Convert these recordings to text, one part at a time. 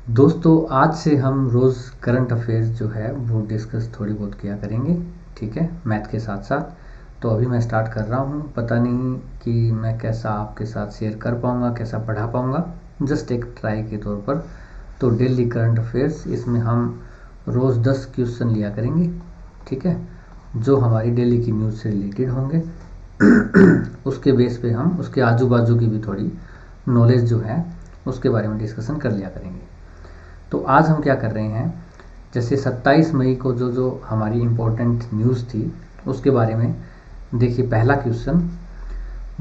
दोस्तों आज से हम रोज़ करंट अफेयर्स जो है वो डिस्कस थोड़ी बहुत किया करेंगे। ठीक है, मैथ के साथ साथ। तो अभी मैं स्टार्ट कर रहा हूँ। पता नहीं कि मैं कैसा आपके साथ शेयर कर पाऊँगा, कैसा पढ़ा पाऊँगा, जस्ट एक ट्राई के तौर पर। तो डेली करंट अफेयर्स, इसमें हम रोज़ 10 क्वेश्चन लिया करेंगे। ठीक है, जो हमारी डेली की न्यूज़ से रिलेटेड होंगे। उसके बेस पे हम उसके आजू बाजू की भी थोड़ी नॉलेज जो है उसके बारे में डिस्कशन कर लिया करेंगे। तो आज हम क्या कर रहे हैं, जैसे 27 मई को जो हमारी इम्पोर्टेंट न्यूज़ थी उसके बारे में देखिए। पहला क्वेश्चन,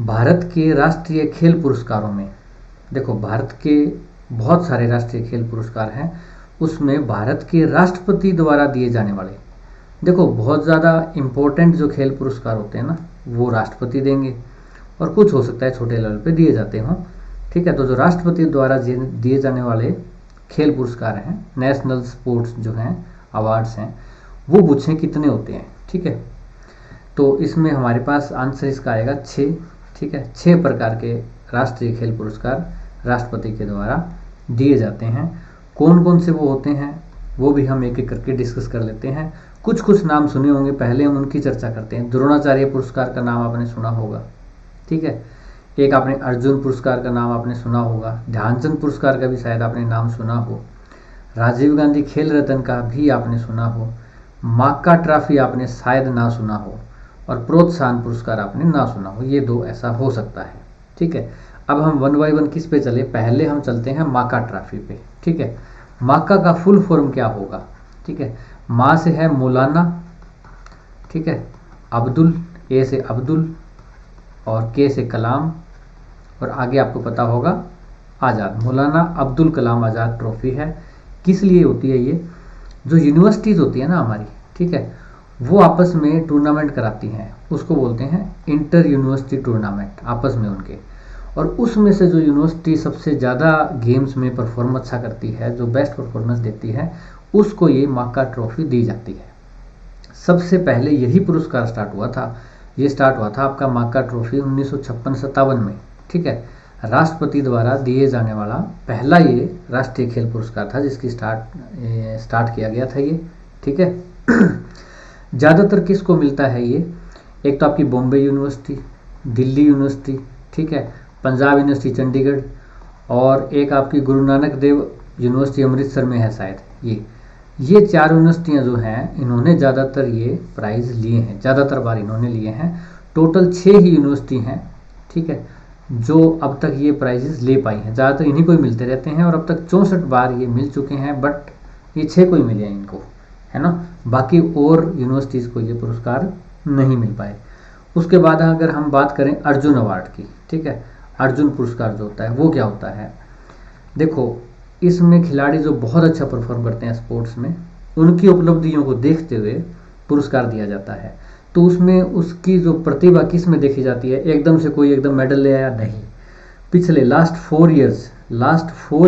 भारत के राष्ट्रीय खेल पुरस्कारों में, देखो भारत के बहुत सारे राष्ट्रीय खेल पुरस्कार हैं, उसमें भारत के राष्ट्रपति द्वारा दिए जाने वाले, देखो बहुत ज़्यादा इम्पोर्टेंट जो खेल पुरस्कार होते हैं ना वो राष्ट्रपति देंगे, और कुछ हो सकता है छोटे लेवल पे दिए जाते हों। ठीक है, तो जो राष्ट्रपति द्वारा दिए जाने वाले खेल पुरस्कार हैं, नेशनल स्पोर्ट्स जो हैं अवार्ड्स हैं, वो पूछें कितने होते हैं। ठीक है, तो इसमें हमारे पास आंसर इसका आएगा 6। ठीक है, 6 प्रकार के राष्ट्रीय खेल पुरस्कार राष्ट्रपति के द्वारा दिए जाते हैं। कौन कौन से वो होते हैं वो भी हम एक एक करके डिस्कस कर लेते हैं। कुछ नाम सुने होंगे, पहले हम उनकी चर्चा करते हैं। द्रोणाचार्य पुरस्कार का नाम आपने सुना होगा। ठीक है, एक आपने अर्जुन पुरस्कार का नाम आपने सुना होगा, ध्यानचंद पुरस्कार का भी शायद आपने नाम सुना हो, राजीव गांधी खेल रत्न का भी आपने सुना हो, माक्का ट्रॉफी आपने शायद ना सुना हो, और प्रोत्साहन पुरस्कार आपने ना सुना हो। ये 2 ऐसा हो सकता है। ठीक है, अब हम 1 बाय 1 किस पे चले, पहले हम चलते हैं माक्का ट्रॉफी पे। ठीक है, माक्का का फुल फॉर्म क्या होगा। ठीक है, माँ से है मौलाना, ठीक है, अब्दुल, ए से अब्दुल, और के से कलाम, और आगे आपको पता होगा आज़ाद। मौलाना अब्दुल कलाम आज़ाद ट्रॉफी है। किस लिए होती है ये, जो यूनिवर्सिटीज़ होती है ना हमारी, ठीक है, वो आपस में टूर्नामेंट कराती हैं, उसको बोलते हैं इंटर यूनिवर्सिटी टूर्नामेंट आपस में उनके। और उसमें से जो यूनिवर्सिटी सबसे ज़्यादा गेम्स में परफॉर्म अच्छा करती है, जो बेस्ट परफॉर्मेंस देती है, उसको ये माक्का ट्रॉफी दी जाती है। सबसे पहले यही पुरस्कार स्टार्ट हुआ था, ये स्टार्ट हुआ था आपका माक्का ट्रॉफी 1956-57 में। ठीक है, राष्ट्रपति द्वारा दिए जाने वाला पहला ये राष्ट्रीय खेल पुरस्कार था जिसकी स्टार्ट किया गया था ये। ठीक है, ज़्यादातर किसको मिलता है ये, एक तो आपकी बॉम्बे यूनिवर्सिटी, दिल्ली यूनिवर्सिटी, ठीक है, पंजाब यूनिवर्सिटी चंडीगढ़, और एक आपकी गुरु नानक देव यूनिवर्सिटी अमृतसर में है शायद। ये 4 यूनिवर्सिटियाँ जो हैं, इन्होंने ज़्यादातर ये प्राइज़ लिए हैं, ज़्यादातर बार इन्होंने लिए हैं। टोटल 6 ही यूनिवर्सिटी हैं, ठीक है, जो अब तक ये प्राइजेस ले पाई हैं। ज़्यादातर इन्हीं को ही मिलते रहते हैं, और अब तक 64 बार ये मिल चुके हैं, बट ये 6 को ही मिले हैं इनको, है ना। बाकी और यूनिवर्सिटीज़ को ये पुरस्कार नहीं मिल पाए। उसके बाद अगर हम बात करें अर्जुन अवार्ड की, ठीक है, अर्जुन पुरस्कार जो होता है वो क्या होता है, देखो इसमें खिलाड़ी जो बहुत अच्छा परफॉर्म करते हैं स्पोर्ट्स में, उनकी उपलब्धियों को देखते हुए पुरस्कार दिया जाता है। तो उसमें उसकी जो प्रतिभा किस में देखी जाती है, एकदम से कोई एकदम मेडल ले आया नहीं, पिछले लास्ट 4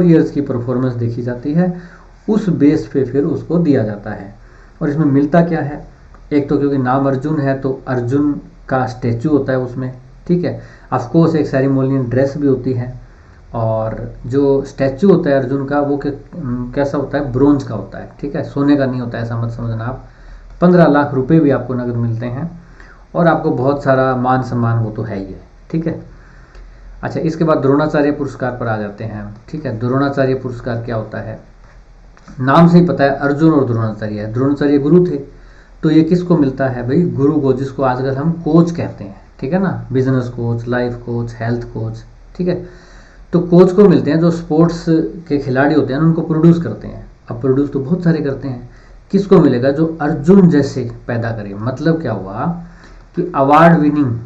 ईयर्स की परफॉर्मेंस देखी जाती है, उस बेस पे फिर उसको दिया जाता है। और इसमें मिलता क्या है, एक तो क्योंकि नाम अर्जुन है तो अर्जुन का स्टैचू होता है उसमें। ठीक है, ऑफकोर्स एक सेरेमोनियल ड्रेस भी होती है, और जो स्टैचू होता है अर्जुन का वो कैसा होता है, ब्रोंज का होता है। ठीक है, सोने का नहीं होता है, ऐसा मत समझना आप। 15 लाख रुपए भी आपको नगद मिलते हैं, और आपको बहुत सारा मान सम्मान वो तो है ही है। ठीक है, अच्छा इसके बाद द्रोणाचार्य पुरस्कार पर आ जाते हैं। ठीक है, द्रोणाचार्य पुरस्कार क्या होता है, नाम से ही पता है अर्जुन और द्रोणाचार्य है। द्रोणाचार्य गुरु थे, तो ये किसको मिलता है भाई, गुरु को, जिसको आजकल हम कोच कहते हैं। ठीक है ना, business coach, life coach, health coach. ठीक है, तो कोच को मिलते हैं जो स्पोर्ट्स के खिलाड़ी होते हैं उनको प्रोड्यूस करते हैं। अब प्रोड्यूस तो बहुत सारे करते हैं, किसको मिलेगा, जो अर्जुन जैसे पैदा करे। मतलब क्या हुआ कि अवार्ड विनिंग,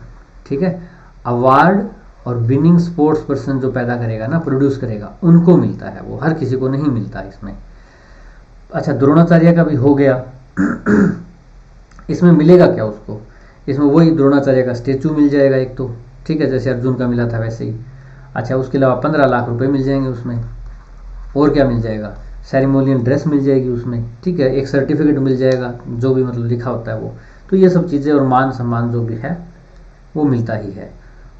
ठीक है, अवार्ड और विनिंग स्पोर्ट्स पर्सन जो पैदा करेगा ना, प्रोड्यूस करेगा, उनको मिलता है, वो हर किसी को नहीं मिलता इसमें। अच्छा, द्रोणाचार्य का भी हो गया। इसमें मिलेगा क्या उसको, इसमें वही द्रोणाचार्य का स्टेचू मिल जाएगा एक तो, ठीक है, जैसे अर्जुन का मिला था वैसे ही। अच्छा, उसके अलावा 15 लाख रुपए मिल जाएंगे उसमें, और क्या मिल जाएगा, सेरेमोनियल ड्रेस मिल जाएगी उसमें। ठीक है, एक सर्टिफिकेट मिल जाएगा जो भी मतलब लिखा होता है वो। तो ये सब चीज़ें और मान सम्मान जो भी है वो मिलता ही है।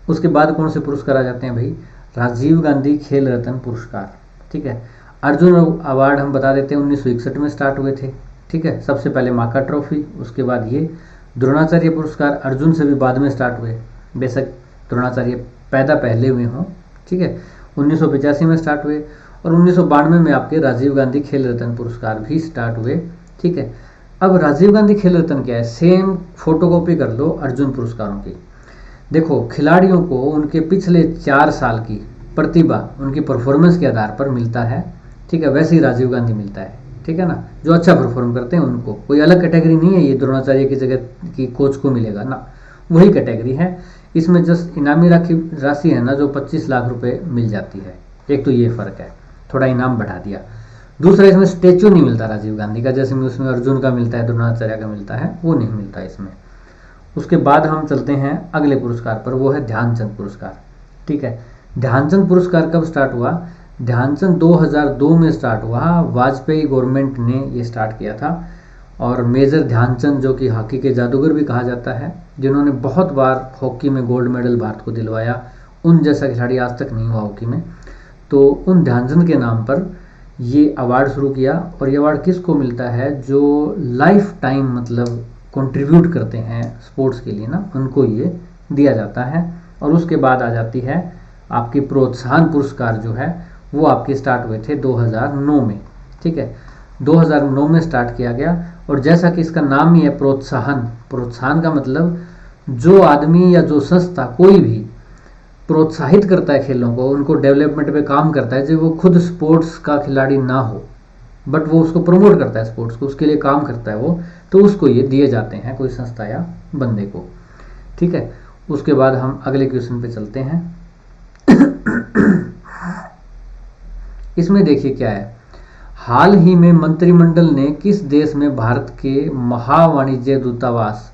उसके बाद कौन से पुरस्कार आ जाते हैं भाई, राजीव गांधी खेल रत्न पुरस्कार। ठीक है, अर्जुन अवार्ड हम बता देते हैं 1961 में स्टार्ट हुए थे, ठीक है। सबसे पहले माका ट्रॉफी, उसके बाद ये द्रोणाचार्य पुरस्कार अर्जुन से भी बाद में स्टार्ट हुए, बेशक द्रोणाचार्य पैदा पहले हुए हों, ठीक है। 1985 में स्टार्ट हुए और 1992 में आपके राजीव गांधी खेल रत्न पुरस्कार भी स्टार्ट हुए, ठीक है। अब राजीव गांधी खेल रत्न क्या है, सेम फोटोकॉपी कर लो अर्जुन पुरस्कारों की। देखो, खिलाड़ियों को उनके पिछले 4 साल की प्रतिभा, उनकी परफॉर्मेंस के आधार पर मिलता है, ठीक है। वैसे ही राजीव गांधी मिलता है, ठीक है ना। जो अच्छा परफॉर्म करते हैं उनको, कोई अलग कैटेगरी नहीं है ये द्रोणाचार्य की जगह की कोच को मिलेगा ना, वही कैटेगरी है। इसमें जस्ट इनामी राशि है ना जो 25 लाख रुपए मिल जाती है, एक तो ये फर्क है, थोड़ा इनाम बढ़ा दिया। दूसरा, इसमें स्टेचू नहीं मिलता राजीव गांधी का, जैसे उसमें अर्जुन का मिलता है, द्रोणाचार्य का मिलता है, वो नहीं मिलता इसमें। उसके बाद हम चलते हैं अगले पुरस्कार पर, वो है ध्यानचंद पुरस्कार, ठीक है। ध्यानचंद पुरस्कार कब स्टार्ट हुआ, ध्यानचंद 2002 में स्टार्ट हुआ, वाजपेयी गवर्नमेंट ने ये स्टार्ट किया था। और मेजर ध्यानचंद, जो कि हॉकी के जादूगर भी कहा जाता है, जिन्होंने बहुत बार हॉकी में गोल्ड मेडल भारत को दिलवाया, उन जैसा खिलाड़ी आज तक नहीं हुआ हॉकी में, तो उन ध्यानचंद के नाम पर ये अवार्ड शुरू किया। और ये अवार्ड किसको मिलता है, जो लाइफ टाइम मतलब कंट्रीब्यूट करते हैं स्पोर्ट्स के लिए ना, उनको ये दिया जाता है। और उसके बाद आ जाती है आपकी प्रोत्साहन पुरस्कार, जो है वो आपके स्टार्ट हुए थे 2009 में, ठीक है। 2009 में स्टार्ट किया गया। और जैसा कि इसका नाम ही है प्रोत्साहन, प्रोत्साहन का मतलब जो आदमी या जो संस्था कोई भी प्रोत्साहित करता है खेलों को, उनको डेवलपमेंट पे काम करता है, जो वो खुद स्पोर्ट्स का खिलाड़ी ना हो बट वो उसको प्रमोट करता है, स्पोर्ट्स को, उसके लिए काम करता है वो, तो उसको ये दिए जाते हैं, कोई संस्था या बंदे को, ठीक है। उसके बाद हम अगले क्वेश्चन पे चलते हैं। इसमें देखिए क्या है, हाल ही में मंत्रिमंडल ने किस देश में भारत के महावाणिज्य दूतावास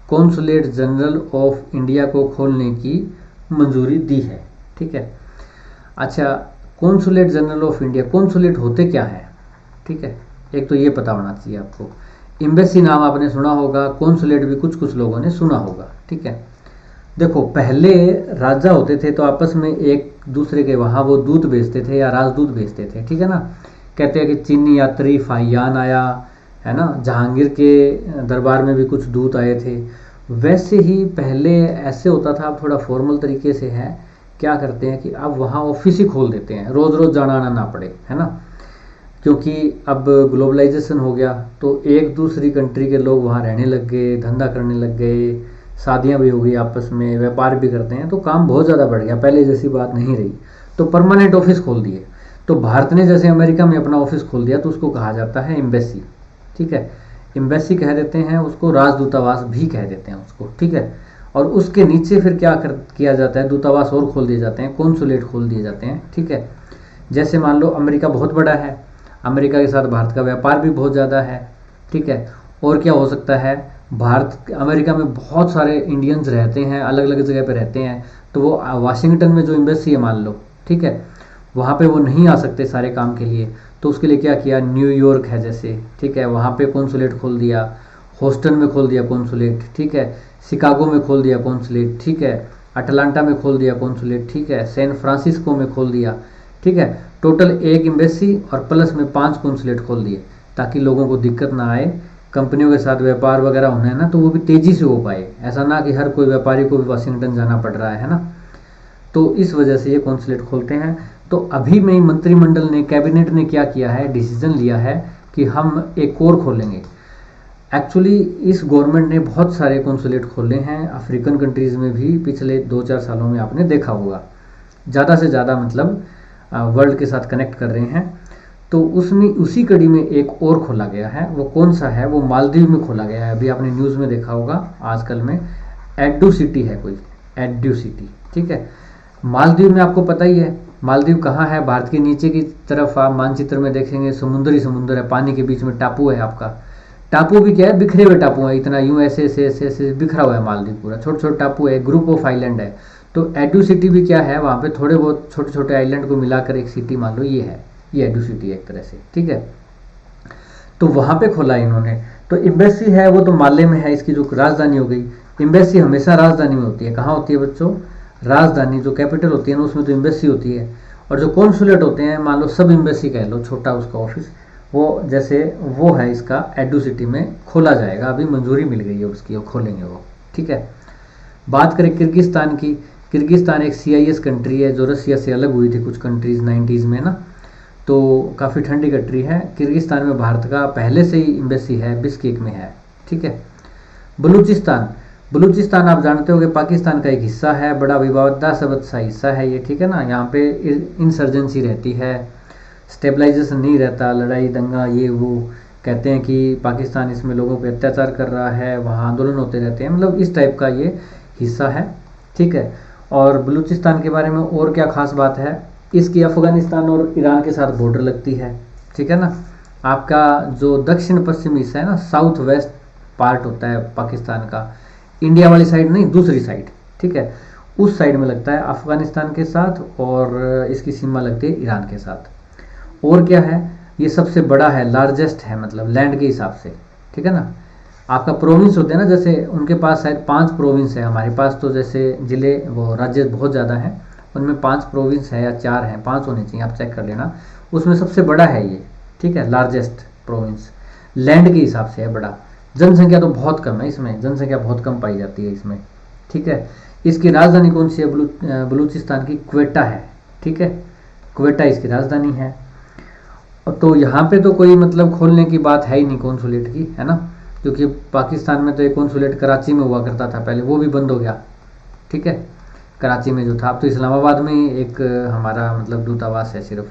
कॉन्सुलेट जनरल ऑफ इंडिया को खोलने की मंजूरी दी है, ठीक है। अच्छा, consulate general of India, consulate होते क्या है, ठीक है, एक तो ये पता होना चाहिए आपको। एम्बेसी नाम आपने सुना होगा, कॉन्सुलेट भी कुछ कुछ लोगों ने सुना होगा, ठीक है। देखो, पहले राजा होते थे तो आपस में एक दूसरे के वहाँ वो दूत भेजते थे या राजदूत भेजते थे, ठीक है ना। कहते हैं कि चीनी यात्री फाहियान आया है ना, जहांगीर के दरबार में भी कुछ दूत आए थे। वैसे ही पहले ऐसे होता था, अब थोड़ा फॉर्मल तरीके से है, क्या करते हैं कि अब वहाँ ऑफिस ही खोल देते हैं, रोज रोज जाना आना ना पड़े, है ना। क्योंकि अब ग्लोबलाइजेशन हो गया तो एक दूसरी कंट्री के लोग वहाँ रहने लग गए, धंधा करने लग गए, शादियाँ भी हो गई आपस में, व्यापार भी करते हैं, तो काम बहुत ज़्यादा बढ़ गया, पहले जैसी बात नहीं रही, तो परमानेंट ऑफिस खोल दिए। तो भारत ने जैसे अमेरिका में अपना ऑफिस खोल दिया, तो उसको कहा जाता है एम्बेसी, ठीक है। एम्बेसी कह देते हैं उसको, राजदूतावास भी कह देते हैं उसको, ठीक है। और उसके नीचे फिर क्या किया जाता है, दूतावास और खोल दिए जाते हैं, कॉन्सुलेट खोल दिए जाते हैं, ठीक है। जैसे मान लो अमेरिका बहुत बड़ा है, अमेरिका के साथ भारत का व्यापार भी बहुत ज़्यादा है, ठीक है। और क्या हो सकता है, भारत अमेरिका में बहुत सारे इंडियंस रहते हैं, अलग अलग जगह पे रहते हैं, तो वो वाशिंगटन में जो एम्बेसी है मान लो, ठीक है, वहाँ पे वो नहीं आ सकते सारे काम के लिए, तो उसके लिए क्या किया, न्यूयॉर्क है जैसे, ठीक है, वहाँ पे कॉन्सुलेट खोल दिया, ह्यूस्टन में खोल दिया कॉन्सुलेट, ठीक है, शिकागो में खोल दिया कॉन्सुलेट, ठीक है, अटलांटा में खोल दिया कॉन्सुलेट, ठीक है, सैन फ्रांसिस्को में खोल दिया, ठीक है। टोटल 1 एम्बेसी और प्लस में 5 कॉन्सुलेट खोल दिए, ताकि लोगों को दिक्कत ना आए, कंपनियों के साथ व्यापार वगैरह होना है ना, तो वो भी तेज़ी से हो पाए, ऐसा ना कि हर कोई व्यापारी को भी वाशिंगटन जाना पड़ रहा है ना। तो इस वजह से ये कॉन्सुलेट खोलते हैं। तो अभी में मंत्रिमंडल ने, कैबिनेट ने क्या किया है, डिसीजन लिया है कि हम एक और खोलेंगे। एक्चुअली इस गवर्नमेंट ने बहुत सारे कॉन्सुलेट खोले हैं अफ्रीकन कंट्रीज़ में भी, पिछले 2-4 सालों में आपने देखा होगा, ज़्यादा से ज़्यादा मतलब वर्ल्ड के साथ कनेक्ट कर रहे हैं। तो उसमें उसी कड़ी में एक और खोला गया है, वो कौन सा है, वो मालदीव में खोला गया है, अभी आपने न्यूज़ में देखा होगा आजकल में, एडू सिटी है कोई, एडू सिटी, ठीक है। मालदीव में आपको पता ही है, मालदीव कहाँ है, भारत के नीचे की तरफ आप मानचित्र में देखेंगे समुद्र ही समुद्र है, पानी के बीच में टापू है आपका। टापू भी क्या है, बिखरे हुए टापू है, इतना यूं ऐसे ऐसे ऐसे ऐसे बिखरा हुआ है मालदीव पूरा, छोटे छोटे टापू है, ग्रुप ऑफ आइलैंड है। तो एडू सिटी भी क्या है, वहाँ पे थोड़े बहुत छोटे छोटे आइलैंड को मिलाकर एक सिटी मान लो ये है, ये एडू सिटी है एक तरह से, ठीक है। तो वहाँ पे खोला इन्होंने। तो एम्बेसी है वो तो माले में है, इसकी जो राजधानी हो गई। एम्बेसी हमेशा राजधानी में होती है, कहाँ होती है बच्चों, राजधानी जो कैपिटल होती है ना उसमें तो एम्बेसी होती है। और जो कॉन्सुलेट होते हैं, मान लो सब एम्बेसी कह लो, छोटा उसका ऑफिस, वो जैसे वो है इसका एडू सिटी में खोला जाएगा, अभी मंजूरी मिल गई है उसकी, वो खोलेंगे वो। ठीक है। बात करें किर्गिस्तान की, किर्गिस्तान एक CIS कंट्री है जो रसिया से अलग हुई थी कुछ कंट्रीज 90s में ना, तो काफ़ी ठंडी कंट्री है। किर्गिस्तान में भारत का पहले से ही एम्बेसी है, बिस्केक में है। ठीक है। बलूचिस्तान, बलूचिस्तान आप जानते हो कि पाकिस्तान का एक हिस्सा है, बड़ा विवादास्पद सा हिस्सा है ये। ठीक है ना, यहाँ पे इंसर्जेंसी रहती है, स्टेबलाइजेशन नहीं रहता, लड़ाई दंगा ये वो, कहते हैं कि पाकिस्तान इसमें लोगों पे अत्याचार कर रहा है, वहाँ आंदोलन होते रहते हैं, मतलब इस टाइप का ये हिस्सा है। ठीक है। और बलूचिस्तान के बारे में और क्या खास बात है, इसकी अफगानिस्तान और ईरान के साथ बॉर्डर लगती है। ठीक है ना, आपका जो दक्षिण पश्चिमी हिस्सा है ना, साउथ वेस्ट पार्ट होता है पाकिस्तान का, इंडिया वाली साइड नहीं, दूसरी साइड। ठीक है, उस साइड में लगता है अफगानिस्तान के साथ, और इसकी सीमा लगती है ईरान के साथ। और क्या है, ये सबसे बड़ा है, लार्जेस्ट है, मतलब लैंड के हिसाब से। ठीक है ना, आपका प्रोविंस होते हैं ना, जैसे उनके पास शायद 5 प्रोविंस है, हमारे पास तो जैसे जिले वो राज्य बहुत ज़्यादा हैं, उनमें 5 प्रोविंस है या 4 हैं, 5 होने चाहिए, आप चेक कर लेना। उसमें सबसे बड़ा है ये। ठीक है, लार्जेस्ट प्रोविंस लैंड के हिसाब से है बड़ा। जनसंख्या तो बहुत कम है इसमें, जनसंख्या बहुत कम पाई जाती है इसमें। ठीक है। इसकी राजधानी कौन सी है, बलूचिस्तान की क्वेटा है। ठीक है, क्वेटा इसकी राजधानी है। और तो यहाँ पे तो कोई मतलब खोलने की बात है ही नहीं कॉन्सुलेट की, है ना, क्योंकि पाकिस्तान में तो एक कॉन्सुलेट कराची में हुआ करता था पहले, वो भी बंद हो गया। ठीक है, कराची में जो था, अब तो इस्लामाबाद में ही एक हमारा मतलब दूतावास है सिर्फ।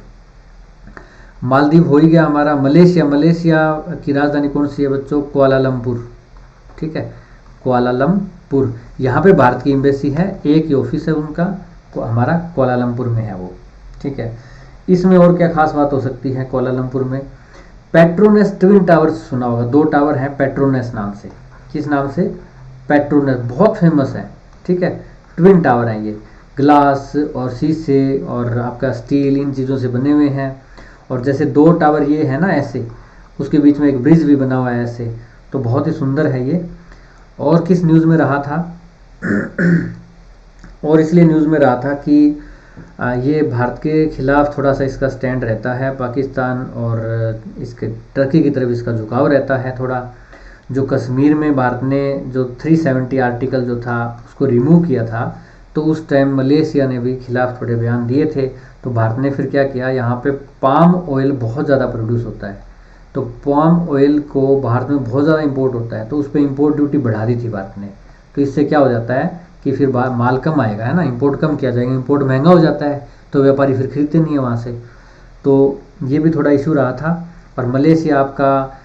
मालदीव हो ही गया हमारा। मलेशिया, मलेशिया की राजधानी कौन सी है बच्चों, कुआलालंपुर। ठीक है, कुआलालंपुर, यहाँ पे भारत की एम्बेसी है, एक ही ऑफिस है उनका, हमारा कुआलालंपुर में है वो। ठीक है। इसमें और क्या खास बात हो सकती है कुआलालंपुर में, पेट्रोनेस ट्विन टावर्स सुना होगा, 2 टावर हैं पेट्रोनेस नाम से। किस नाम से, पेट्रोनेस, बहुत फेमस है। ठीक है, ट्विन टावर हैं ये, ग्लास और शीशे और आपका स्टील, इन चीज़ों से बने हुए हैं। और जैसे 2 टावर ये है ना ऐसे, उसके बीच में एक ब्रिज भी बना हुआ है ऐसे, तो बहुत ही सुंदर है ये। और किस न्यूज़ में रहा था और इसलिए न्यूज़ में रहा था कि ये भारत के खिलाफ थोड़ा सा इसका स्टैंड रहता है पाकिस्तान, और इसके टर्की की तरफ इसका झुकाव रहता है थोड़ा। जो कश्मीर में भारत ने जो 370 आर्टिकल जो था उसको रिमूव किया था, तो उस टाइम मलेशिया ने भी खिलाफ थोड़े बयान दिए थे। तो भारत ने फिर क्या किया, यहाँ पे पाम ऑयल बहुत ज़्यादा प्रोड्यूस होता है, तो पाम ऑयल को भारत में बहुत ज़्यादा इंपोर्ट होता है, तो उस पर इम्पोर्ट ड्यूटी बढ़ा दी थी भारत ने। तो इससे क्या हो जाता है कि फिर माल कम आएगा, है ना, इंपोर्ट कम किया जाएगा, इंपोर्ट महंगा हो जाता है, तो व्यापारी फिर खरीदते नहीं है वहाँ से। तो ये भी थोड़ा इशू रहा था। और मलेशिया आपका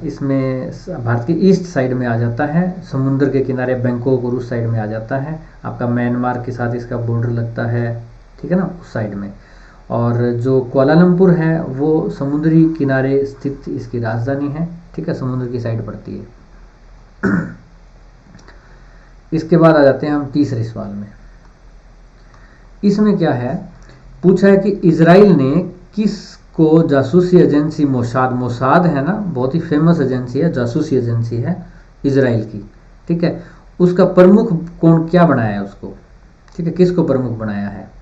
इसमें भारत की ईस्ट साइड में आ जाता है, समुद्र के किनारे बैंकॉक और उस साइड में आ जाता है, आपका म्यांमार के साथ इसका बॉर्डर लगता है। ठीक है ना, उस साइड में। और जो कुआलालंपुर है वो समुद्री किनारे स्थित इसकी राजधानी है। ठीक है, समुद्र की साइड पड़ती है। इसके बाद आ जाते हैं हम तीसरे सवाल में। इसमें क्या है, पूछा है कि इजराइल ने किसको जासूसी एजेंसी मोसाद, मोसाद है ना, बहुत ही फेमस एजेंसी है, जासूसी एजेंसी है इजराइल की। ठीक है, उसका प्रमुख कौन, क्या बनाया है उसको। ठीक है, किसको प्रमुख बनाया है।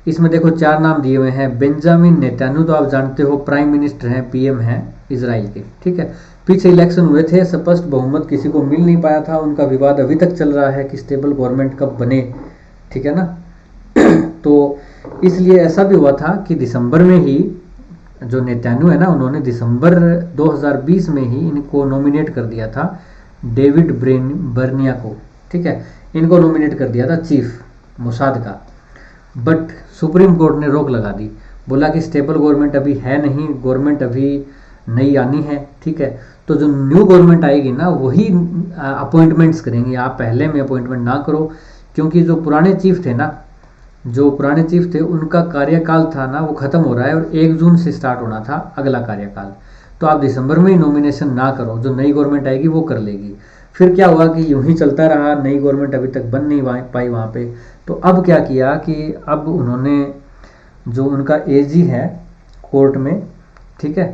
इसमें देखो 4 नाम दिए हुए हैं। बेंजामिन नेतन्याहू तो आप जानते हो प्राइम मिनिस्टर हैं, पीएम हैं इजराइल के। ठीक है, पीछे इलेक्शन हुए थे, स्पष्ट बहुमत किसी को मिल नहीं पाया था, उनका विवाद अभी तक चल रहा है कि स्टेबल गवर्नमेंट कब बने। ठीक है ना। तो इसलिए ऐसा भी हुआ था कि दिसंबर में ही जो नेतन्याहू है ना, उन्होंने दिसंबर 2020 में ही इनको नॉमिनेट कर दिया था, डेविड बर्निया को। ठीक है, इनको नॉमिनेट कर दिया था चीफ मोसाद का, बट सुप्रीम कोर्ट ने रोक लगा दी, बोला कि स्टेबल गवर्नमेंट अभी है नहीं, गवर्नमेंट अभी नई आनी है। ठीक है, तो जो न्यू गवर्नमेंट आएगी ना वही अपॉइंटमेंट्स करेंगे, आप पहले में अपॉइंटमेंट ना करो, क्योंकि जो पुराने चीफ थे ना, जो पुराने चीफ थे उनका कार्यकाल था ना वो खत्म हो रहा है, और 1 जून से स्टार्ट होना था अगला कार्यकाल। तो आप दिसंबर में ही नॉमिनेशन ना करो, जो नई गवर्नमेंट आएगी वो कर लेगी। फिर क्या हुआ कि यूं ही चलता रहा, नई गवर्नमेंट अभी तक बन नहीं पाई वहाँ पे। तो अब क्या किया कि अब उन्होंने जो उनका एजी है कोर्ट में, ठीक है,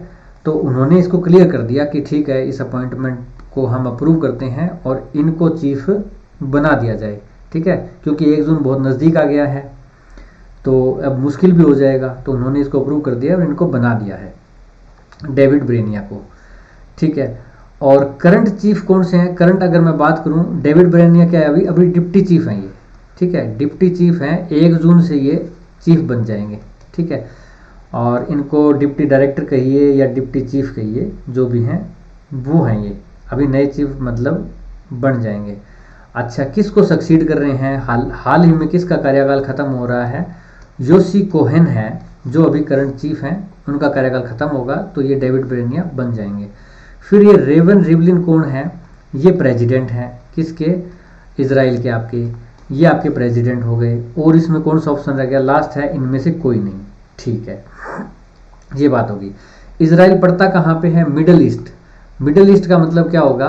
तो उन्होंने इसको क्लियर कर दिया कि ठीक है, इस अपॉइंटमेंट को हम अप्रूव करते हैं और इनको चीफ बना दिया जाए। ठीक है, क्योंकि 1 जून बहुत नज़दीक आ गया है। तो अब मुश्किल भी हो जाएगा, तो उन्होंने इसको अप्रूव कर दिया और इनको बना दिया है डेविड ब्रेनिया को, ठीक है। और करंट चीफ कौन से हैं? करंट अगर मैं बात करूं, डेविड ब्रेनिया क्या है, अभी अभी डिप्टी चीफ हैं ये, ठीक है, डिप्टी चीफ हैं। 1 जून से ये चीफ बन जाएंगे, ठीक है। और इनको डिप्टी डायरेक्टर कहिए या डिप्टी चीफ कहिए, जो भी हैं वो हैं ये, अभी नए चीफ मतलब बन जाएंगे। अच्छा, किसको सक्सीड कर रहे हैं? हाल ही में किसका कार्यकाल खत्म हो रहा है? योसी कोहेन है, जो अभी करंट चीफ हैं, उनका कार्यकाल खत्म होगा तो ये डेविड ब्रेनिया बन जाएंगे। फिर ये रेवन रिवलिन कौन है? ये प्रेसिडेंट हैं किसके? इजराइल के आपके, ये आपके प्रेसिडेंट हो गए। और इसमें कौन सा ऑप्शन रह गया? लास्ट है, इनमें से कोई नहीं, ठीक है। ये बात होगी। इजराइल पड़ता कहाँ पे है? Middle east. मिडल ईस्ट का मतलब क्या होगा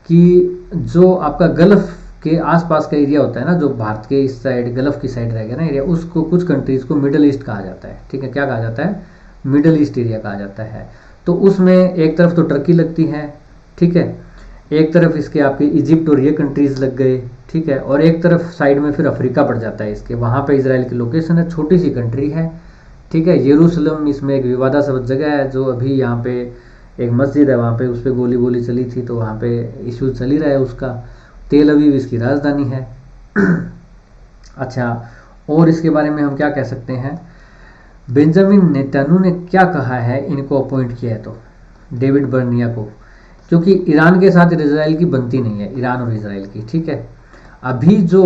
कि जो आपका गल्फ के आसपास का एरिया होता है ना, जो भारत के इस साइड गल्फ की साइड रहेगा ना एरिया, उसको कुछ कंट्रीज को मिडल ईस्ट कहा जाता है, ठीक है। क्या कहा जाता है? मिडल ईस्ट एरिया कहा जाता है। तो उसमें एक तरफ तो टर्की लगती है, ठीक है, एक तरफ इसके आपके इजिप्ट और ये कंट्रीज लग गए, ठीक है, और एक तरफ साइड में फिर अफ्रीका पड़ जाता है इसके, वहाँ पे इजराइल की लोकेशन है, छोटी सी कंट्री है, ठीक है। यरूशलेम इसमें एक विवादास्पद जगह है, जो अभी यहाँ पे एक मस्जिद है, वहाँ पे उस पर गोली चली थी, तो वहाँ पे इशू चल ही रहा है उसका। तेल अवीव इसकी राजधानी है। अच्छा, और इसके बारे में हम क्या कह सकते हैं? बेंजामिन नेतन्याहू ने क्या कहा है इनको अपॉइंट किया है तो, डेविड बर्निया को, क्योंकि ईरान के साथ इजराइल की बनती नहीं है, ईरान और इजराइल की, ठीक है। अभी जो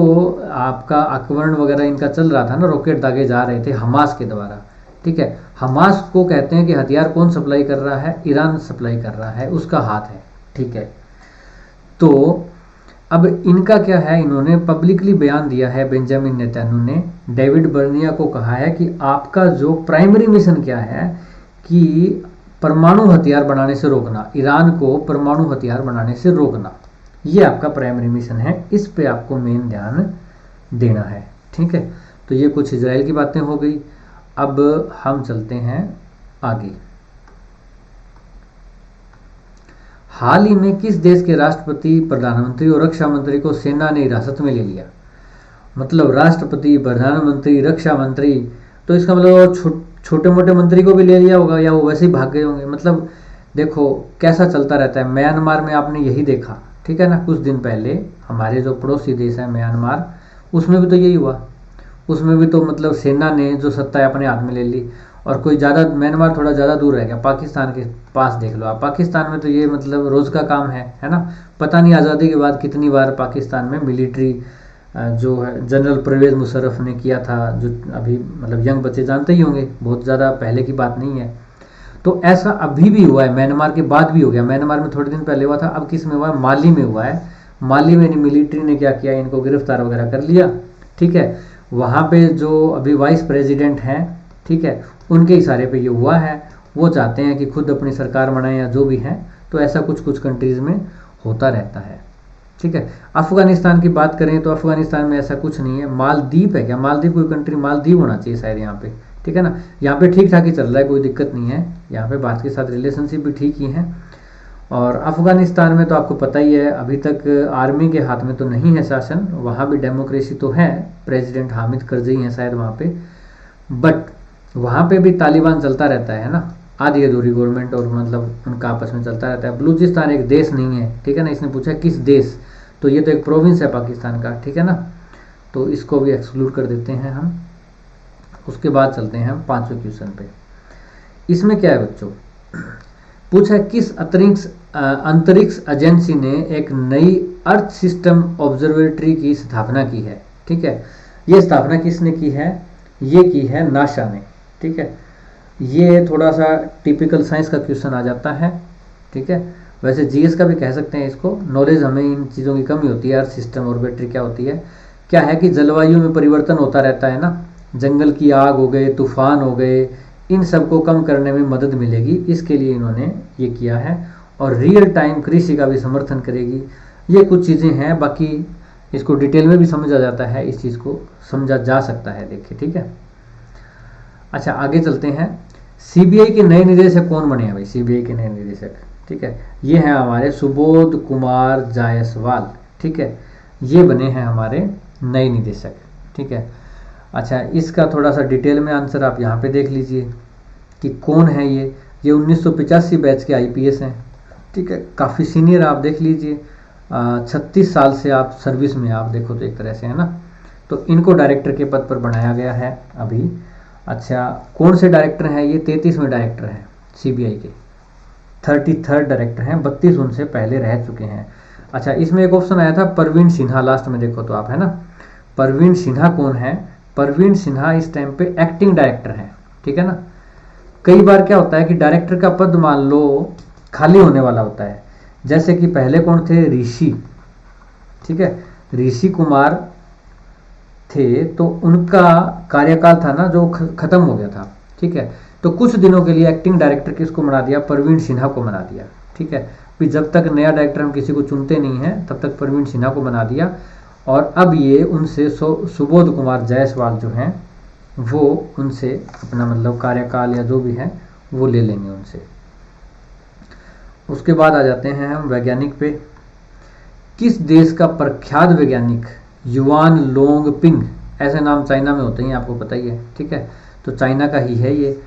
आपका आक्रमण वगैरह इनका चल रहा था ना, रॉकेट दागे जा रहे थे हमास के द्वारा, ठीक है। हमास को कहते हैं कि हथियार कौन सप्लाई कर रहा है? ईरान सप्लाई कर रहा है, उसका हाथ है, ठीक है। तो अब इनका क्या है, इन्होंने पब्लिकली बयान दिया है, बेंजामिन नेतन्याहू ने डेविड बर्निया को कहा है कि आपका जो प्राइमरी मिशन क्या है कि परमाणु हथियार बनाने से रोकना, ईरान को परमाणु हथियार बनाने से रोकना, ये आपका प्राइमरी मिशन है, इस पे आपको मेन ध्यान देना है, ठीक है। तो ये कुछ इजराइल की बातें हो गई। अब हम चलते हैं आगे। हाल ही में किस देश के राष्ट्रपति, प्रधानमंत्री और रक्षा मंत्री को सेना ने हिरासत में ले लिया? मतलब राष्ट्रपति, प्रधानमंत्री, रक्षा मंत्री, तो इसका मतलब छोटे मोटे मंत्री को भी ले लिया होगा, या वो वैसे ही भाग गए होंगे। मतलब देखो कैसा चलता रहता है। म्यांमार में आपने यही देखा, ठीक है ना, कुछ दिन पहले हमारे जो पड़ोसी देश है म्यांमार, उसमें भी तो यही हुआ। उसमें भी तो मतलब सेना ने जो सत्ता है अपने हाथ में ले ली, और कोई ज़्यादा, म्यांमार थोड़ा ज़्यादा दूर रह गया, पाकिस्तान के पास देख लो आप। पाकिस्तान में तो ये मतलब रोज़ का काम है ना। पता नहीं आज़ादी के बाद कितनी बार पाकिस्तान में मिलिट्री जो है जनरल परवेज़ मुशर्रफ ने किया था, जो अभी मतलब यंग बच्चे जानते ही होंगे, बहुत ज़्यादा पहले की बात नहीं है। तो ऐसा अभी भी हुआ है, म्यांमार के बाद भी हो गया। म्यांमार में थोड़े दिन पहले हुआ था, अब किस में हुआ है? माली में हुआ है। माली में मिलिट्री ने क्या किया, इनको गिरफ्तार वगैरह कर लिया, ठीक है। वहाँ पे जो अभी वाइस प्रेसिडेंट हैं, ठीक है, उनके इशारे पे ये हुआ है। वो चाहते हैं कि खुद अपनी सरकार बनाएं या जो भी हैं, तो ऐसा कुछ कुछ कंट्रीज़ में होता रहता है, ठीक है। अफगानिस्तान की बात करें तो अफगानिस्तान में ऐसा कुछ नहीं है। मालदीव है क्या? मालदीव कोई कंट्री, मालदीव होना चाहिए शायद यहाँ पे, ठीक है ना। यहाँ पे ठीक ठाक ही चल रहा है, कोई दिक्कत नहीं है। यहाँ पे भारत के साथ रिलेशनशिप भी ठीक ही है। और अफगानिस्तान में तो आपको पता ही है, अभी तक आर्मी के हाथ में तो नहीं है शासन, वहाँ भी डेमोक्रेसी तो है, प्रेसिडेंट हामिद करज़ई हैं शायद वहाँ पे, बट वहाँ पे भी तालिबान चलता रहता है ना, आधी अधूरी गवर्नमेंट, और मतलब उनका आपस में चलता रहता है। बलूचिस्तान एक देश नहीं है, ठीक है ना। इसने पूछा किस देश, तो ये तो एक प्रोविंस है पाकिस्तान का, ठीक है ना। तो इसको भी एक्सक्लूड कर देते हैं हम। उसके बाद चलते हैं हम 5वें क्वेश्चन पे। इसमें क्या है बच्चों, पूछा किस अंतरिक्ष एजेंसी ने एक नई अर्थ सिस्टम ऑब्जर्वेटरी की स्थापना की है, ठीक है। ये स्थापना किसने की है? ये की है नासा ने, ठीक है। ये थोड़ा सा टिपिकल साइंस का क्वेश्चन आ जाता है, ठीक है। वैसे जीएस का भी कह सकते हैं इसको, नॉलेज हमें इन चीज़ों की कमी होती है। अर्थ सिस्टम ऑब्जर्वेटरी क्या होती है? क्या है कि जलवायु में परिवर्तन होता रहता है ना, जंगल की आग हो गए, तूफान हो गए, इन सब को कम करने में मदद मिलेगी, इसके लिए इन्होंने ये किया है। और रियल टाइम कृषि का भी समर्थन करेगी। ये कुछ चीज़ें हैं, बाकी इसको डिटेल में भी समझा जाता है, इस चीज़ को समझा जा सकता है, देखिए, ठीक है। अच्छा, आगे चलते हैं। सीबीआई के नए निदेशक कौन बने हैं भाई? सीबीआई के नए निदेशक, ठीक है, ये हैं हमारे सुबोध कुमार जायसवाल, ठीक है, ये बने हैं हमारे नए निदेशक, ठीक है। अच्छा, इसका थोड़ा सा डिटेल में आंसर आप यहाँ पे देख लीजिए कि कौन है ये 1985 बैच के आईपीएस हैं, ठीक है, काफ़ी सीनियर। आप देख लीजिए 36 साल से आप सर्विस में, आप देखो तो एक तरह से, है ना। तो इनको डायरेक्टर के पद पर बनाया गया है अभी। अच्छा, कौन से डायरेक्टर हैं ये? 33वें डायरेक्टर हैं सीबीआई के, 33rd डायरेक्टर हैं, 32 उनसे पहले रह चुके हैं। अच्छा, इसमें एक ऑप्शन आया था परवीन सिन्हा, लास्ट में देखो तो आप, है ना। परवीन सिन्हा कौन है? परवीन सिन्हा इस टाइम पे एक्टिंग डायरेक्टर हैं, ठीक है ना। कई बार क्या होता है कि डायरेक्टर का पद मान लो खाली होने वाला होता है, जैसे कि पहले कौन थे? ऋषि, ठीक है, ऋषि कुमार थे, तो उनका कार्यकाल था ना जो खत्म हो गया था, ठीक है। तो कुछ दिनों के लिए एक्टिंग डायरेक्टर किसको बना दिया? परवीन सिन्हा को बना दिया, ठीक है। फिर जब तक नया डायरेक्टर हम किसी को चुनते नहीं हैं तब तक परवीन सिन्हा को बना दिया। और अब ये उनसे सुबोध कुमार जायसवाल जो हैं वो उनसे अपना मतलब कार्यकाल या जो भी है वो ले लेंगे उनसे। उसके बाद आ जाते हैं हम वैज्ञानिक पे। किस देश का प्रख्यात वैज्ञानिक युआन लोंगपिंग, ऐसे नाम चाइना में होते हैं आपको पता ही है, ठीक है, तो चाइना का ही है ये।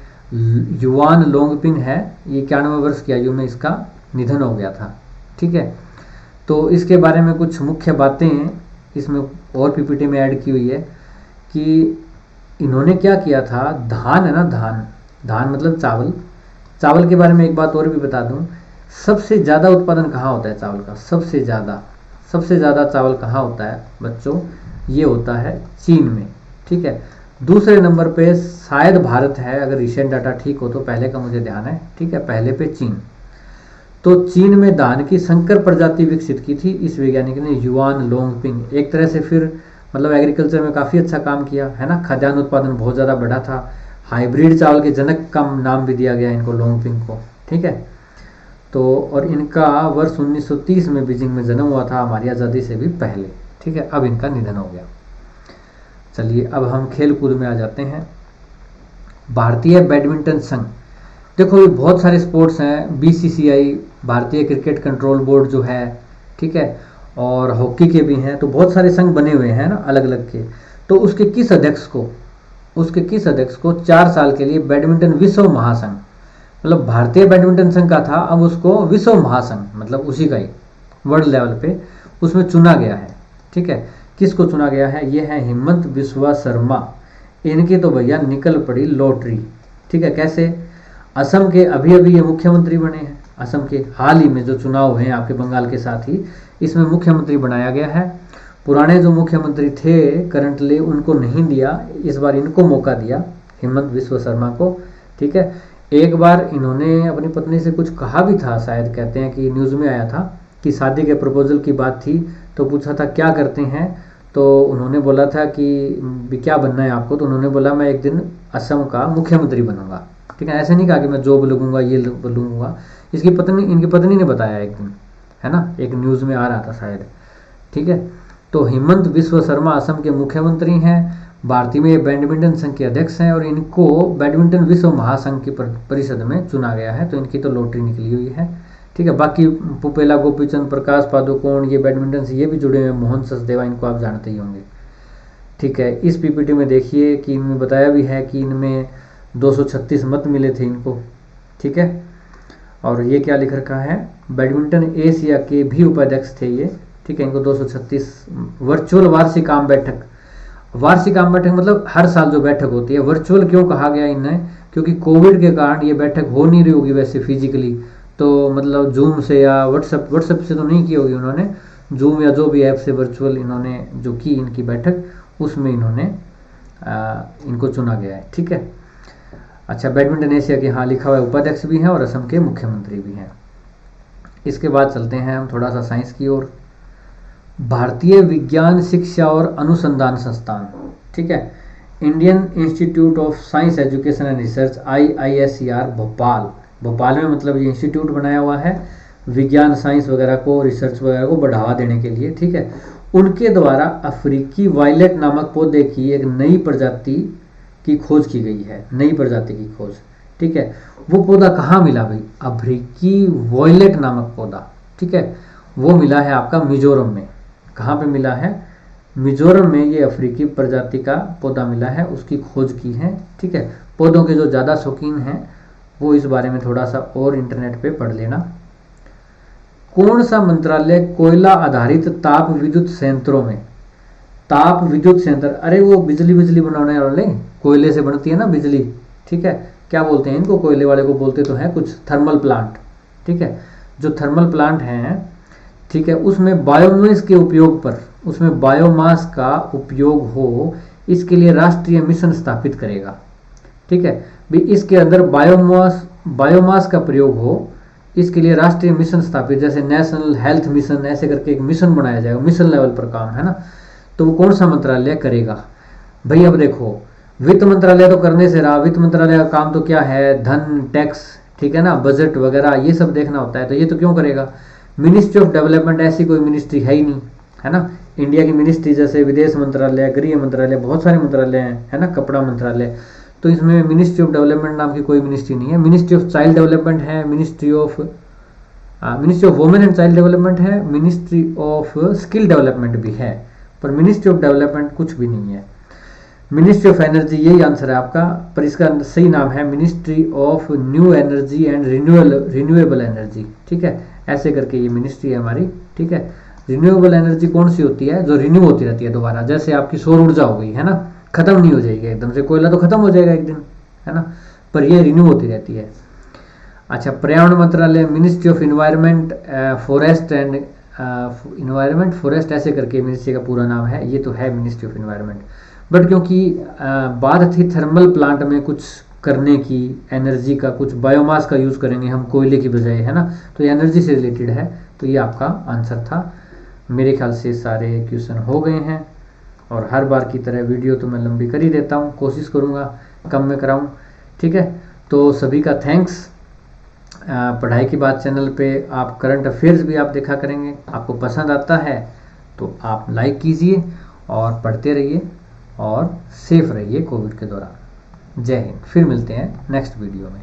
युआन लोंगपिंग है, ये 91 वर्ष की आयु में इसका निधन हो गया था, ठीक है। तो इसके बारे में कुछ मुख्य बातें इसमें और पीपीटी में ऐड की हुई है कि इन्होंने क्या किया था। धान है ना, धान मतलब चावल, चावल के बारे में एक बात और भी बता दूं, सबसे ज़्यादा उत्पादन कहाँ होता है चावल का? सबसे ज़्यादा चावल कहाँ होता है बच्चों? ये होता है चीन में, ठीक है। दूसरे नंबर पे शायद भारत है, अगर रिसेंट डाटा ठीक हो तो, पहले का मुझे ध्यान है, ठीक है, पहले पे चीन। तो चीन में धान की संकर प्रजाति विकसित की थी इस वैज्ञानिक ने, युआन लोंगपिंग। एक तरह से फिर मतलब एग्रीकल्चर में काफ़ी अच्छा काम किया है ना, खाद्यान्न उत्पादन बहुत ज़्यादा बढ़ा था। हाइब्रिड चावल के जनक का नाम भी दिया गया इनको, लोंगपिंग को, ठीक है। तो और इनका वर्ष 1930 में बीजिंग में जन्म हुआ था, हमारी आज़ादी से भी पहले, ठीक है। अब इनका निधन हो गया। चलिए अब हम खेल कूद में आ जाते हैं। भारतीय बैडमिंटन संघ, देखो ये बहुत सारे स्पोर्ट्स हैं, बीसीसीआई भारतीय क्रिकेट कंट्रोल बोर्ड जो है, ठीक है, और हॉकी के भी हैं, तो बहुत सारे संघ बने हुए हैं ना अलग अलग के। तो उसके किस अध्यक्ष को 4 साल के लिए बैडमिंटन विश्व महासंघ, मतलब भारतीय बैडमिंटन संघ का था, अब उसको विश्व महासंघ मतलब उसी का ही वर्ल्ड लेवल पे उसमें चुना गया है, ठीक है। किसको चुना गया है? ये है हिमंत बिस्वा शर्मा। इनकी तो भैया निकल पड़ी लॉटरी, ठीक है। कैसे? असम के अभी अभी ये मुख्यमंत्री बने हैं, असम के हाल ही में जो चुनाव हुए हैं आपके बंगाल के साथ ही, इसमें मुख्यमंत्री बनाया गया है। पुराने जो मुख्यमंत्री थे करंटली, उनको नहीं दिया, इस बार इनको मौका दिया, हिमंत बिस्वा शर्मा को, ठीक है। एक बार इन्होंने अपनी पत्नी से कुछ कहा भी था, शायद कहते हैं कि न्यूज़ में आया था कि शादी के प्रपोजल की बात थी, तो पूछा था क्या करते हैं, तो उन्होंने बोला था कि क्या बनना है आपको, तो उन्होंने बोला मैं एक दिन असम का मुख्यमंत्री बनूंगा, ठीक है। ऐसे नहीं कहा कि मैं जॉब लगूंगा, ये लूंगा। इनकी पत्नी ने बताया एक दिन, है ना, एक न्यूज़ में आ रहा था शायद, ठीक है। तो हिमंत बिस्वा शर्मा असम के मुख्यमंत्री हैं, भारतीय में बैडमिंटन संघ के अध्यक्ष हैं, और इनको बैडमिंटन विश्व महासंघ की परिषद में चुना गया है, तो इनकी तो लॉटरी निकली हुई है, ठीक है। बाकी पुपेला गोपीचंद, प्रकाश पादुकोण, ये बैडमिंटन से ये भी जुड़े हुए हैं, मोहन सचदेवा, इनको आप जानते ही होंगे, ठीक है। इस पीपीटी में देखिए कि इनमें बताया भी है कि इनमें 236 मत मिले थे इनको, ठीक है। और ये क्या लिख रखा है, बैडमिंटन एशिया के भी उपाध्यक्ष थे ये, ठीक है। इनको 236 वर्चुअल वार्षिक आम बैठक मतलब हर साल जो बैठक होती है, वर्चुअल क्यों कहा गया इन्हें, क्योंकि कोविड के कारण ये बैठक हो नहीं रही होगी वैसे फिजिकली, तो मतलब जूम से या व्हाट्सएप से तो नहीं की होगी उन्होंने, जूम या जो भी ऐप से वर्चुअल इन्होंने जो की इनकी बैठक, उसमें इन्होंने इनको चुना गया है, ठीक है। अच्छा, बैडमिंटन एशिया के हाँ लिखा हुआ है, उपाध्यक्ष भी हैं और असम के मुख्यमंत्री भी हैं। इसके बाद चलते हैं हम थोड़ा सा साइंस की ओर। भारतीय विज्ञान शिक्षा और अनुसंधान संस्थान, ठीक है, Indian institute of science education and research, IISER Bhopal में मतलब ये इंस्टीट्यूट बनाया हुआ है विज्ञान साइंस वगैरह को, रिसर्च वगैरह को बढ़ावा देने के लिए, ठीक है। उनके द्वारा अफ्रीकी वायलेट नामक पौधे की एक नई प्रजाति की खोज की गई है, नई प्रजाति की खोज, ठीक है। वो पौधा कहाँ मिला भाई? अफ्रीकी वायलेट नामक पौधा, ठीक है, वो मिला है आपका मिजोरम में। कहाँ पे मिला है? मिजोरम में ये अफ्रीकी प्रजाति का पौधा मिला है, उसकी खोज की है। ठीक है, पौधों के जो ज़्यादा शौकीन हैं वो इस बारे में थोड़ा सा और इंटरनेट पे पढ़ लेना। कौन सा मंत्रालय कोयला आधारित ताप विद्युत संयंत्रों में, ताप विद्युत संयंत्र, अरे वो बिजली बनाने वाले, कोयले से बनती है ना बिजली, ठीक है, क्या बोलते हैं इनको, कोयले वाले को बोलते तो हैं कुछ थर्मल प्लांट। ठीक है, जो थर्मल प्लांट हैं, ठीक है, उसमें बायोमास के उपयोग पर, उसमें बायोमास का उपयोग हो, इसके लिए राष्ट्रीय मिशन स्थापित करेगा। ठीक है भी, इसके अंदर बायोमास का प्रयोग हो, इसके लिए राष्ट्रीय मिशन स्थापित, जैसे नेशनल हेल्थ मिशन, ऐसे करके एक मिशन बनाया जाएगा, मिशन लेवल पर काम है ना। तो वो कौन सा मंत्रालय करेगा भाई? अब देखो, वित्त मंत्रालय तो करने से रहा, वित्त मंत्रालय का काम तो क्या है, धन, टैक्स, ठीक है ना, बजट वगैरह ये सब देखना होता है, तो ये तो क्यों करेगा। मिनिस्ट्री ऑफ डेवलपमेंट, ऐसी कोई मिनिस्ट्री है ही नहीं, है ना। इंडिया की मिनिस्ट्री जैसे विदेश मंत्रालय, गृह मंत्रालय, बहुत सारे मंत्रालय हैं, है ना, कपड़ा मंत्रालय, तो इसमें मिनिस्ट्री ऑफ डेवलपमेंट नाम की कोई मिनिस्ट्री नहीं है। मिनिस्ट्री ऑफ चाइल्ड डेवलपमेंट है, ministry of women and child development है, मिनिस्ट्री ऑफ स्किल डेवलपमेंट भी है, पर मिनिस्ट्री ऑफ डेवलपमेंट कुछ भी नहीं है। मिनिस्ट्री ऑफ एनर्जी, यही आंसर है आपका, पर इसका सही नाम है ministry of new energy and renewable energy. ठीक है, ऐसे करके ये मिनिस्ट्री है हमारी। ठीक है, रिन्यूएबल एनर्जी कौन सी होती है, जो रिन्यू होती रहती है दोबारा, जैसे आपकी सौर ऊर्जा हो गई, है ना, खत्म नहीं हो जाएगी एकदम से, कोयला तो खत्म हो जाएगा एक दिन, है ना, पर ये रिन्यू होती रहती है। अच्छा, पर्यावरण मंत्रालय, ministry of environment, forest and forest, ऐसे करके मिनिस्ट्री का पूरा नाम है, ये तो है मिनिस्ट्री ऑफ इन्वायरमेंट। बट क्योंकि बात थी थर्मल प्लांट में कुछ करने की, एनर्जी का, कुछ बायोमास का यूज़ करेंगे हम कोयले की बजाय, है ना, तो ये एनर्जी से रिलेटेड है, तो ये आपका आंसर था। मेरे ख्याल से सारे क्वेश्चन हो गए हैं, और हर बार की तरह वीडियो तो मैं लंबी कर ही देता हूँ, कोशिश करूँगा कम में कराऊँ। ठीक है, तो सभी का थैंक्स। पढ़ाई की बात चैनल पे आप करंट अफेयर्स भी आप देखा करेंगे, आपको पसंद आता है तो आप लाइक कीजिए और पढ़ते रहिए और सेफ रहिए कोविड के दौरान। जय हिंद, फिर मिलते हैं नेक्स्ट वीडियो में।